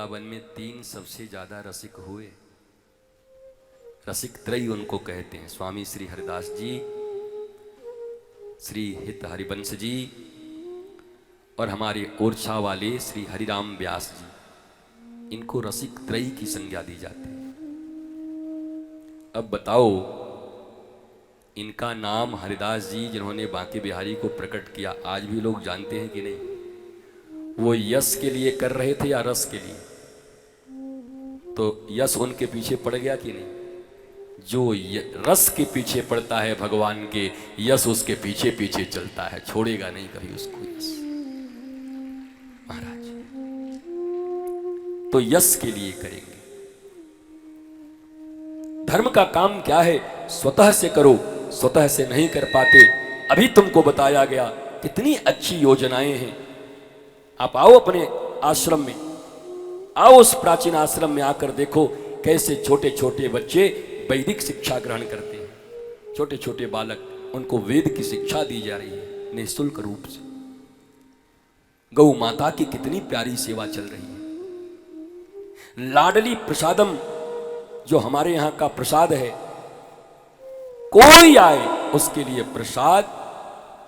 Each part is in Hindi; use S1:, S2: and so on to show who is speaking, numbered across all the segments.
S1: वृंदावन में 3 सबसे ज्यादा रसिक हुए। रसिक त्रयी उनको कहते हैं, स्वामी श्री हरिदास जी, श्री हित हरिवंश जी और हमारे ओरछा वाले श्री हरिराम व्यास जी, इनको रसिक त्रयी की संज्ञा दी जाती है। अब बताओ, इनका नाम हरिदास जी जिन्होंने बांके बिहारी को प्रकट किया, आज भी लोग जानते हैं कि नहीं? वो यश के लिए कर रहे थे या रस के लिए? तो यश उनके पीछे पड़ गया कि नहीं? जो रस के पीछे पड़ता है भगवान के, यश उसके पीछे पीछे चलता है, छोड़ेगा नहीं कभी उसको यश। महाराज तो यश के लिए करेंगे। धर्म का काम क्या है? स्वतः से करो, स्वतः से नहीं कर पाते, अभी तुमको बताया गया कितनी अच्छी योजनाएं हैं। आप आओ अपने आश्रम में, आओ उस प्राचीन आश्रम में आकर देखो कैसे छोटे छोटे बच्चे वैदिक शिक्षा ग्रहण करते हैं। छोटे छोटे बालक, उनको वेद की शिक्षा दी जा रही है निःशुल्क रूप से। गौ माता की कितनी प्यारी सेवा चल रही है। लाडली प्रसादम जो हमारे यहां का प्रसाद है, कोई आए उसके लिए प्रसाद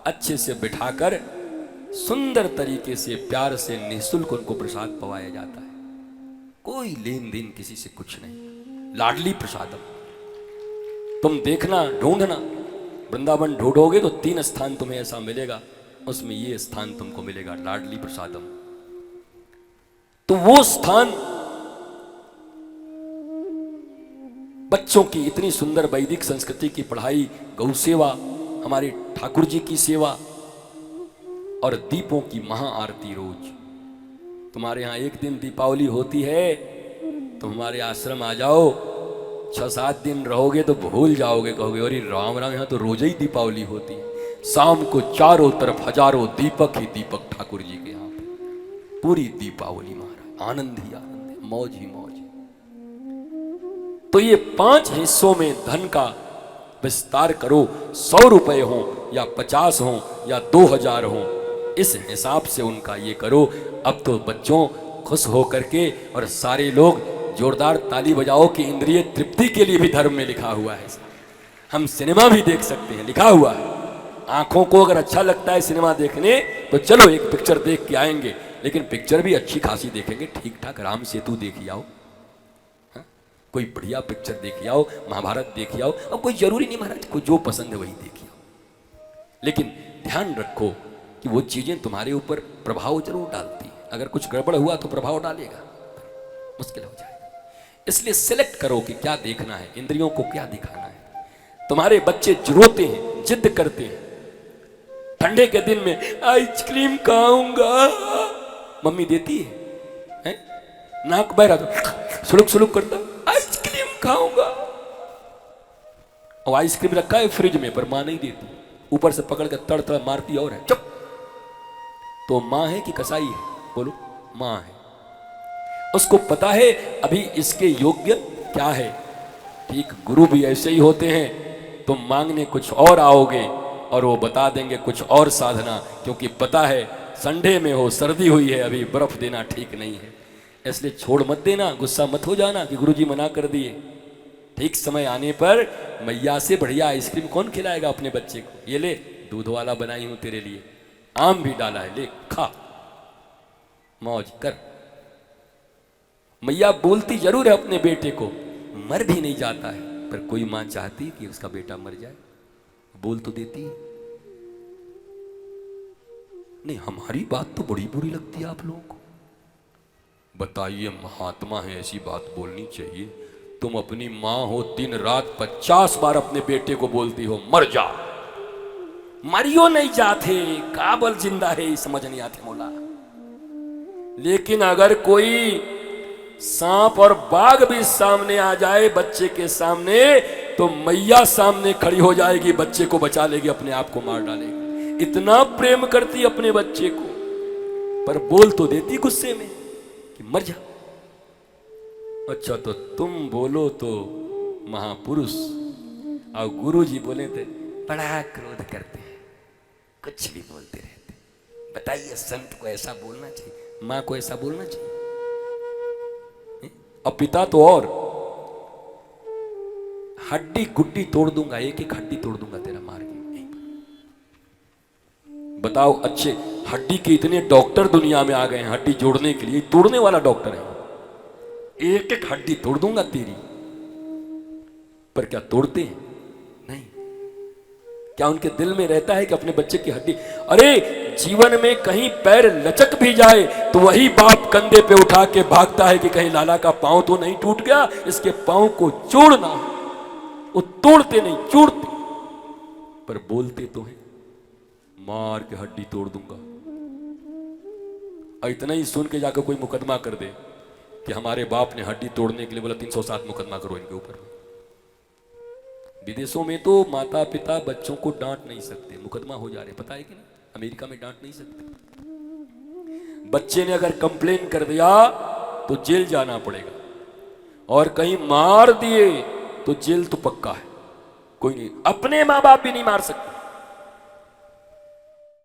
S1: अच्छे से बिठाकर सुंदर तरीके से प्यार से निःशुल्क उनको प्रसाद पवाया जाता है। कोई लेन देन किसी से कुछ नहीं, लाडली प्रसादम। तुम देखना, ढूंढना, वृंदावन ढूंढोगे तो 3 स्थान तुम्हें ऐसा मिलेगा, उसमें ये स्थान तुमको मिलेगा, लाडली प्रसादम। तो वो स्थान बच्चों की इतनी सुंदर वैदिक संस्कृति की पढ़ाई, गौ सेवा, हमारे ठाकुर जी की सेवा और दीपों की महाआरती रोज। तुम्हारे यहां एक दिन दीपावली होती है तो हमारे आश्रम आ जाओ, 6-7 दिन रहोगे तो भूल जाओगे, कहोगे अरे राम राम, यहां तो रोज ही दीपावली होती है। शाम को चारों तरफ हजारों दीपक ही दीपक ठाकुर जी के यहां पे, पूरी दीपावली महाराज, आनंद ही आनंद है, मौज ही मौज है। तो ये 5 हिस्सों में धन का विस्तार करो, 100 रुपए हो या 50 हो या 2000 हो, इस हिसाब से उनका ये करो। अब तो बच्चों खुश हो करके और सारे लोग जोरदार ताली बजाओ कि इंद्रिय तृप्ति के लिए भी धर्म में लिखा हुआ है। हम सिनेमा भी देख सकते हैं, लिखा हुआ है। आंखों को अगर अच्छा लगता है सिनेमा देखने तो चलो एक पिक्चर देख के आएंगे, लेकिन पिक्चर भी अच्छी खासी देखेंगे, ठीक ठाक राम सेतु देख आओ, कोई बढ़िया पिक्चर देख आओ, महाभारत देख आओ, और कोई जरूरी नहीं महाराज को जो पसंद है वही देख आओ। लेकिन ध्यान रखो कि वो चीजें तुम्हारे ऊपर प्रभाव जरूर डालती है। अगर कुछ गड़बड़ हुआ तो प्रभाव डालेगा, मुश्किल हो जाएगा। इसलिए सिलेक्ट करो कि क्या देखना है, इंद्रियों को क्या दिखाना है। तुम्हारे बच्चे रोते हैं, जिद करते हैं, ठंडे के दिन में आइसक्रीम खाऊंगा, मम्मी देती है? नाक बह रहा तो सुलुक सुलुक करता, आइसक्रीम खाऊंगा, और आइसक्रीम रखा है फ्रिज में पर मां नहीं देती, ऊपर से पकड़ कर तड़ तड़ मारती और है। चुप। तो मां है कि कसाई है? बोलो, मां है। उसको पता है अभी इसके योग्य क्या है। ठीक गुरु भी ऐसे ही होते हैं, तुम मांगने कुछ और आओगे और वो बता देंगे कुछ और साधना, क्योंकि पता है संडे में हो, सर्दी हुई है, अभी बर्फ देना ठीक नहीं है, इसलिए छोड़ मत देना, गुस्सा मत हो जाना कि गुरुजी मना कर दिए। ठीक समय आने पर मैया से बढ़िया आइसक्रीम कौन खिलाएगा अपने बच्चे को? ये ले, दूध वाला बनाई हूं तेरे लिए, आम भी डाला है, ले खा, मौज कर। मैया बोलती जरूर है अपने बेटे को, मर भी नहीं जाता है, पर कोई मां चाहती कि उसका बेटा मर जाए, बोल तो देती है। नहीं, हमारी बात तो बड़ी बुरी लगती है आप लोगों को। बताइए, महात्मा है, ऐसी बात बोलनी चाहिए? तुम अपनी मां हो, दिन रात 50 बार अपने बेटे को बोलती हो मर जा, मरियो नहीं जाते, काबल जिंदा है, समझ नहीं आते मौला। लेकिन अगर कोई सांप और बाघ भी सामने आ जाए बच्चे के सामने, तो मैया सामने खड़ी हो जाएगी, बच्चे को बचा लेगी, अपने आप को मार डालेगी। इतना प्रेम करती अपने बच्चे को, पर बोल तो देती गुस्से में कि मर जा। अच्छा, तो तुम बोलो तो महापुरुष, और गुरु जी बोले थे बड़ा क्रोध करते हैं, कुछ भी बोलते रहते। बताइए, संत को ऐसा बोलना चाहिए? मां को ऐसा बोलना चाहिए? और पिता तो और हड्डी गुड्डी तोड़ दूंगा, एक एक हड्डी तोड़ दूंगा तेरा मार के। बताओ, अच्छे हड्डी के इतने डॉक्टर दुनिया में आ गए हैं हड्डी जोड़ने के लिए, तोड़ने वाला डॉक्टर है। एक एक हड्डी तोड़ दूंगा तेरी। पर क्या तोड़ते हैं? नहीं। क्या उनके दिल में रहता है कि अपने बच्चे की हड्डी, अरे जीवन में कहीं पैर लचक भी जाए तो वही बाप कंधे पे उठा के भागता है कि कहीं लाला का पांव तो नहीं टूट गया, इसके पांव को जोड़ना। वो तोड़ते नहीं, जोड़ते। पर बोलते तो हैं मार के हड्डी तोड़ दूंगा। और इतना ही सुन के जाकर कोई मुकदमा कर दे कि हमारे बाप ने हड्डी तोड़ने के लिए बोला 307 मुकदमा करो इनके ऊपर। विदेशों में तो माता पिता बच्चों को डांट नहीं सकते, मुकदमा हो जा रहे, पता है कि नहीं? अमेरिका में डांट नहीं सकते। बच्चे ने अगर कंप्लेन कर दिया तो जेल जाना पड़ेगा, और कहीं मार दिए तो जेल तो पक्का है। कोई नहीं, अपने माँ बाप भी नहीं मार सकते।